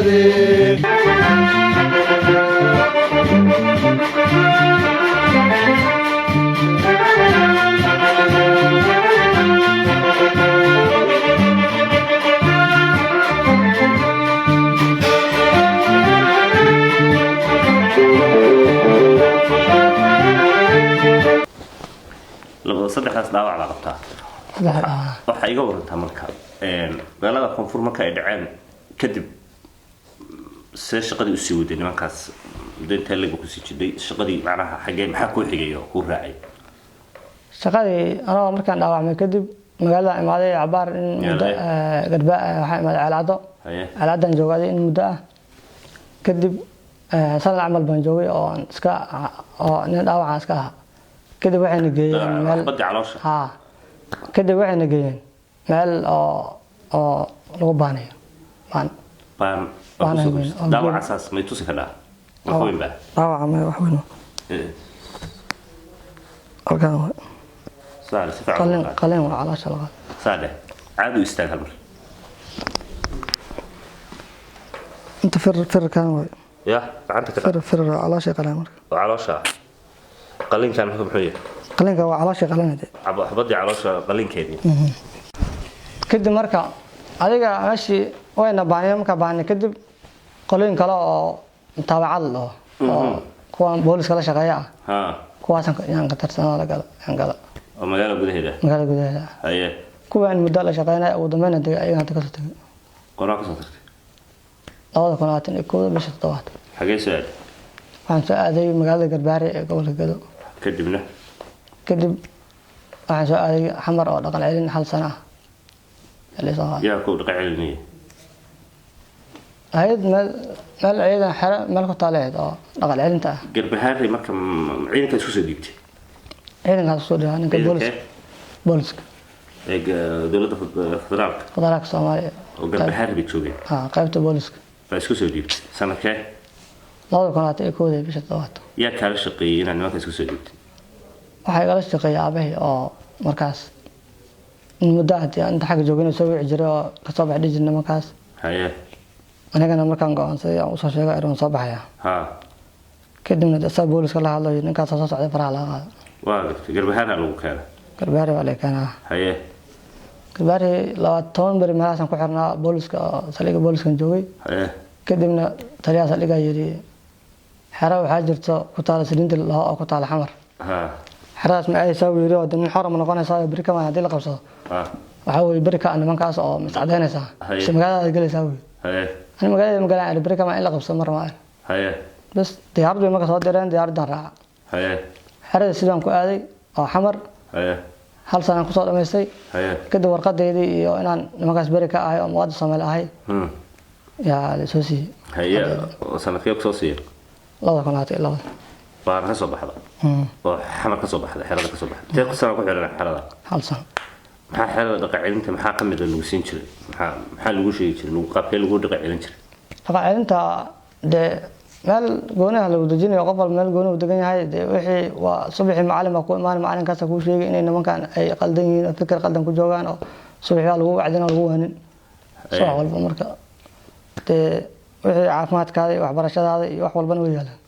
بغدادي لو صدقت داوع على قبطها waxa iga warantaa marka galada koonfur marka ay dhaceen kadib shaqadii u sii waday nimankaas deynta lagu ku sii jiday shaqadii macnaha xagee maxaa ku xigay oo ku raacay shaqadii anoo markaan dhaawacmay kadib magaalada imaaday cabaar in garba waxa imaaday calaadan joogay in muddo ah kadib sanad amal baan joogay oo iska oo nin dhaawac iska ah kadib waxayna geeyeen meel badda caloosha kadib waxayna geeyeen meel oo lagu baanayo daawac asaas ma tusi karaa wax weyn baa daawac ma wax weyn halkaan saar si fiican qalin waa caloosha laga saade caadi istaag hal mar inta fir kan way ya gacanta ka fir caloosha qalin marka caloosha qalinkan wuxuu muxuu yahay qalinka waa caloosha qalinade xabadii caloosha qalinkeedii kadib marka adiga meeshii wayna baaniyeen marka baaniyeen kadib qalin kale oo taabacad loo oo kuwan booliska la shaqeeya kuwaas aan ka tirsanaa la gala oo magaalada gudaheeda haye kuwan muddo la shaqeynay ugu dambeyn ayaga hadda ka soo tagay qoraa ka soo tagtay 2021 bisha 7 xagee soo aaday waxaan soo aaday magaalada Garbaare ee gobolka Gado kadib waxaan soo aaday xamar oo dhaqan celin hal sano ah yaa ku dhaqan celinay hay'ad meel ciidan xara meel ku taaleed oo dhaqan celinta ah Garbaare marka ciidanka isku soo dhiibtay ciidanka soo dhiibay ninka booliska dowladda federaalka Soomaaliya oo Garbaare bay joogeen qaybta booliska baa isku soo dhiibtay sanadkee 2021 bisha 7 yaa kala shaqeeyay inaan nimanka isku soo dhiibtay waxay kala shaqeeyay aabay oo markaas muddo inta xaq joogay soo wici jiray oo ka soo baxay dhijin nimankaas haye anagana markaan go'aansaday aan u soo sheegay inuu soo baxaya kadibna dadka booliska la hadlay ninkaas soo socday faraha laga qaado waa gabtay Garbaare lagu keenay Garbaare waa la keenay haye Garbaare 20 bari meelahan ku xirnaa booliska saliga booliska joogay haye kadibna taliyaha saliga yiri xara waxa jirto ku taala saliinta oo ku taala xamar xaraas ma ay soo wiiro oo nin xaram noqonaysa bari kama hadii la qabsado waxa way bari ka nimankaas oo mas'adeynaysa si magaalada galaysa أنا مقالي مقالي على بريكة ما إلا قبصة مرة معي هيا بس ديار بي مقصود ديران ديار دارع هيا حرد السودان كو آدي أو حمر هيا هل سنة قصود أميسي هيا كده ورقة دي إن مقاس بريكة آي أو مواد صامل آي يا لسوسي هيا سنة كيف سوسي الله يكون عاتي الله بار كسب حدا وحمر كسب حدا حرد كسب حدا تيق سنة كو حرد حرد هل سنة maxaa xeelada dhaqan celinta maxaa kamid ah lagu siin jiray maxaa lagu sheegi jiray lagu qaabkee lagu dhaqan celin jiray dhaqan celinta de meel goonaha lagu dajinayo qof walba meel goonaha u degan yahay de wixii waa subaxi macallin ku imaan macallinkaas ku sheegay inay nimankan ay qaldan yihiin fikir qaldan ku joogaan oo subaxi lagu wacdina lagu waanin soo walba marka de wixii caafimaadkaada iyo waxbarashadaada iyo wax walbana way yaalaan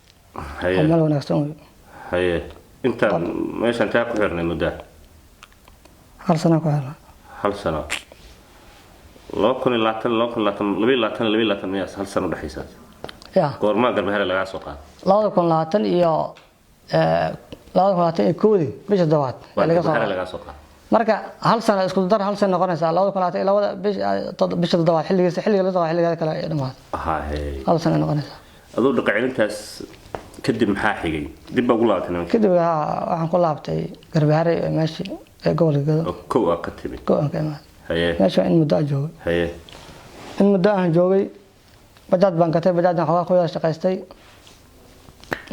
haye meel wanaagsan haye inta meeshan taa ku xirnay muddo هل سنة كهلا هل سنة لو كن لاتن مياس هل سنة بحيسات يا قرما قربها لغا سوقا لا كن لاتن إياه لا كن لاتن كودي بيش الدوات لغا سوقا marka hal sano isku dar hal sano noqonaysa 2022 bish toddobaad xilliga la soo xilliga kale ay dhamaad hal sano noqonaysa adoo dhaqacilintaas kadib maxaa xigay dib ugu laabtay kadib waxaan ku laabtay Garbaare meeshi gobolka Gado ko ka timi ko aan ka imaan haye meesha in muddo joogay haye in muddo aan joogay bajaad baan ka tagay bajaadna xogaa ku yar shaqaystay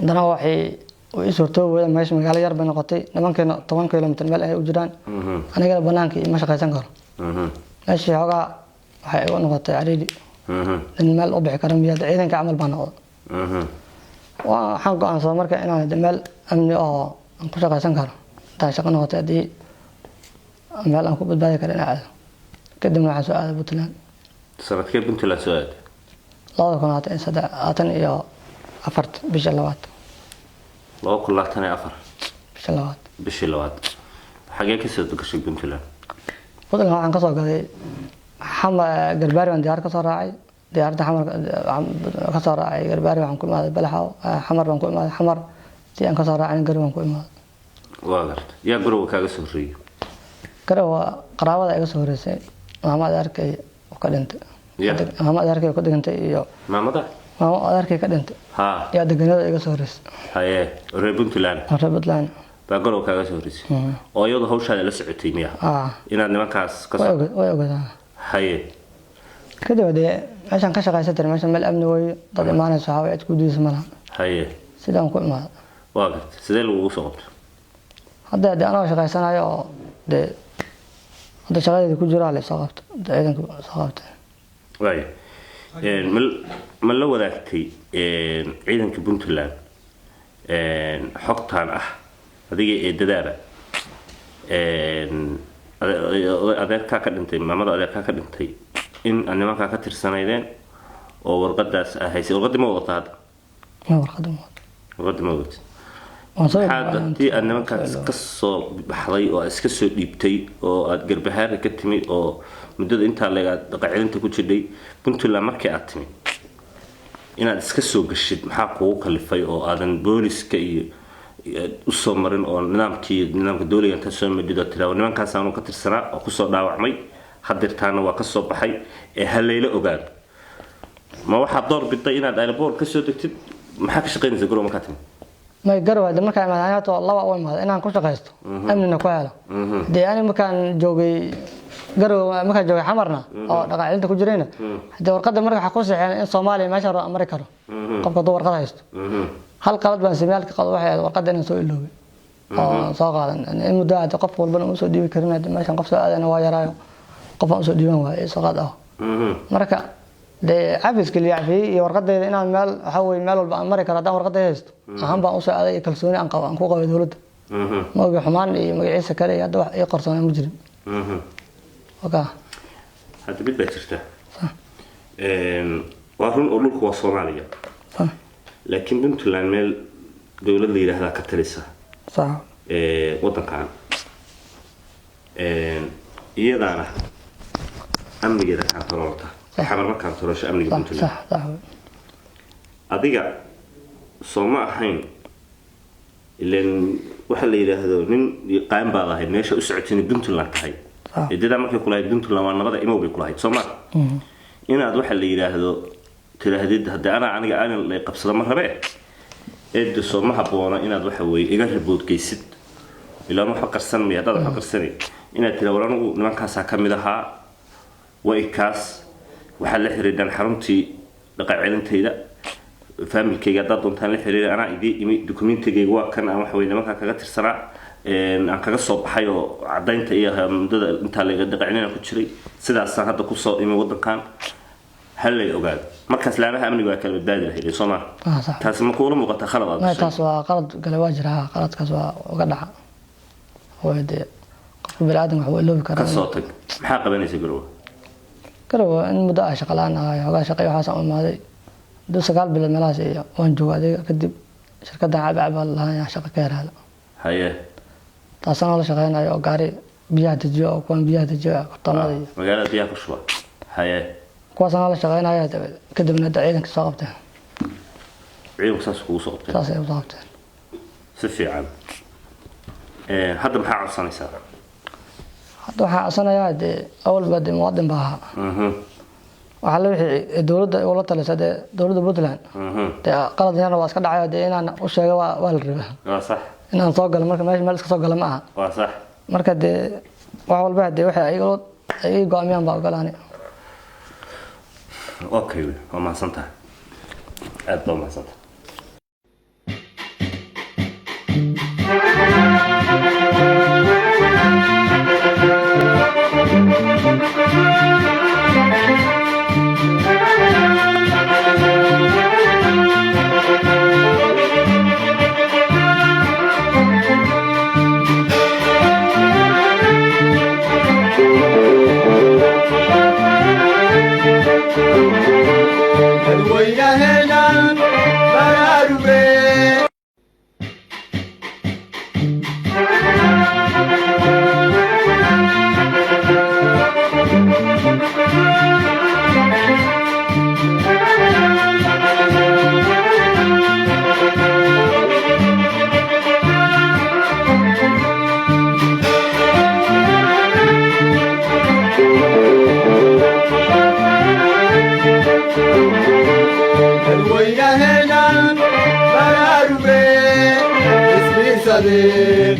dana waxay oo isurtoo wada meesha magaalo yar bay noqotay nimankeena 10 kilomitir meel ay u jiraan aniga banaanka ma shaqaysan karo meesha xogaa waxay u noqotay cariiri in meel u bixi karo miyada ciidanka amal baan noqdo waxaan go'aansaday marka inaan meel amni oo aan ku shaqaysan karo taa shaqo noqotay hadii meel aan ku badbaadi karo inaan kadibna waxaan soo aaday Puntland sanadkee Puntland soo aaday labada kun labaatan iyo afar bisha labaad. laba kun labaatan iyo afar bisha labaad. bishii labaad xagee ka soo gashay Puntland? Puntland waxaan ka soo galay Garbaari aan diyaar ka soo raacay. diyaaradda xamar ka soo raacay Garbaari waxaan ku imaaday Balaxaw. xamar baan ku imaaday xamar si aan ka soo raacay Garbaari baan ku imaaday. waa gartay yaa garow kaaga soo horeeyay? garow qaraabada iga soo horeysay maamad arkay ka dhintay. maamad arkay ku dhintay iyo maamada arkay ka dhintay. ha yaa deganada iga soo horeysay. haye reer Puntland. reer Puntland baa garow kaaga soo horeysay oo iyadu hawshaada la socotay miya? inaad nimankaas ka soo way ogaadaan. haye kadib meeshaan ka shaqaysatay meeshaan meel amni way dad imaanayso waxa ay ku diiso malaha. haye sidaan ku imaaday. waa gartay sidee lagu soo qabtay? hadda anoo shaqaysanayo oo hadda shaqadeeda ku jira la soo qabto ciidanka soo qabtay. waay ma la wadaagtay ciidanka Puntland xogtaan ah adiga ee dadaaba adeerkaa ka dhintay maamada adeerkaa ka dhintay in nimankaa ka tirsanaydeen oo warqadaas haysay warqadii ma wadataa hadda? warqadii ma wadataa. maxaad haddii aad nimankaas ka soo baxday oo aad iska soo dhiibtay oo aad Garbahaare ka timi oo muddada intaa leegaad dhaqacilinta ku jirdhay Puntland markii aad timi inaad iska soo gashid maxaa kugu kalifay oo aadan booliska iyo u soo marin oo nidaamka dawladda inta soo madhido tiraado nimankaas aanu ka tirsanaa oo ku soo dhaawacmay hadirtaana waa ka soo baxay ee halayla ogaan ma waxaad door biday inaad airport ka soo degtid maxaa ka shaqeynaysaa garow markaa timi? ما يقروا هذا مكان ما أنا تو الله أول ما أنا كنت قايست أمننا كوالا دي أنا مكان جوجي قروا مكان جوجي حمرنا أو دقا أنت كجرينا هذا ورقة مرة حكوس يعني الصومالي ما شاء أمريكا قبل دور ورقة هيست هل قلت بن سميالك قال واحد ورقة أنا سوي له صاغا يعني المدة تقف والبنا مسود دي كرنا ما شاء قف سؤال أنا ويرايو قف مسود دي ما هو صاغا مركا de cabiska liyaafay warqada inaan meel xaway meel walba Amerika radaan warqada haysto ahaan baan u soo aaday kalsooni aan qabo aan ku qabo dawladda ma oga xumaan iyo magaciisa kale hadda wax ay qarsoon ma jirin oka hadda mid baa jirta waa run oo dhulku waa Soomaaliya laakiin Puntland meel dawlad la yiraahdo ka talisa sax wadankan iyadana amnigeeda ka toroorta xamar markaan toroosho amniga Puntland صح adiga soo ma ahayn ileen waxa la yiraahdo nin qaan baad ahayd meesha u socotay Puntland tahay idada markay kula Puntland waa nabada imo bay kula hayd Soomaa inaad waxa la yiraahdo tiraahdeed hadda aniga aan la qabsado ma rabe eed soo ma haboona inaad waxa weey iga ribood geysid ilaa ma qarsan mi hadda waxa qarsanay inaad tiraahdo anigu nimankaas ka mid ahaa way kaas waxa la xiriirdan xaruntii dhaqaacilintayda familkayga dad doontaan la xiriir ana imi documentigayga waa kan aan wax weyn marka kaga tirsanaa aan kaga soo baxay oo cadaynta iyo mudada inta laga dhaqaacilina ku jiray sidaas hadda ku soo imi wadankan hal ay ogaad markaas laamaha amniga waa kala badbaadi lahayd Soomaa taas ma kuula muuqata khalad ma taas waa qalad gal waajira qaladkaas waa uga dhaca wayde qof bini'aadam wax loo bikara ka soo tag maxaa qabanaysa garow garow in muddo ah shaqalaan ah hoga shaqay waxa soo imaaday dad sagaal bilood meelahaas iyo waan joogay kadib shirkadda cabab lahayn shaqo ka yaraada haye taasana la shaqeynayo gaari biyaha dejiyo oo kuwan biyaha dejiyo qortamada magaalada biyaha ku shuba haye kuwaasana la shaqeynayo kadibna ciidanka soo qabtay ciidanka saas ku soo qabtay saas ay u qabtay si fiican hadda maxaa codsanaysaa hadda waxaa codsanayaa awal baad muwaadin baa waxa la wixii dawladda oo la talisay dawladda Puntland qalad yar waa iska dhacay inaan u sheego waa la rabaa waa sax inaan soo galo marka meel iska soo galo ma aha waa sax marka wax walba waxa ay go'aamiyaan baa ogolaanay okay waa ma santa aad baa ma santa dadweynaheena baraaruge dadweynaheena baraaruge isbiirsadee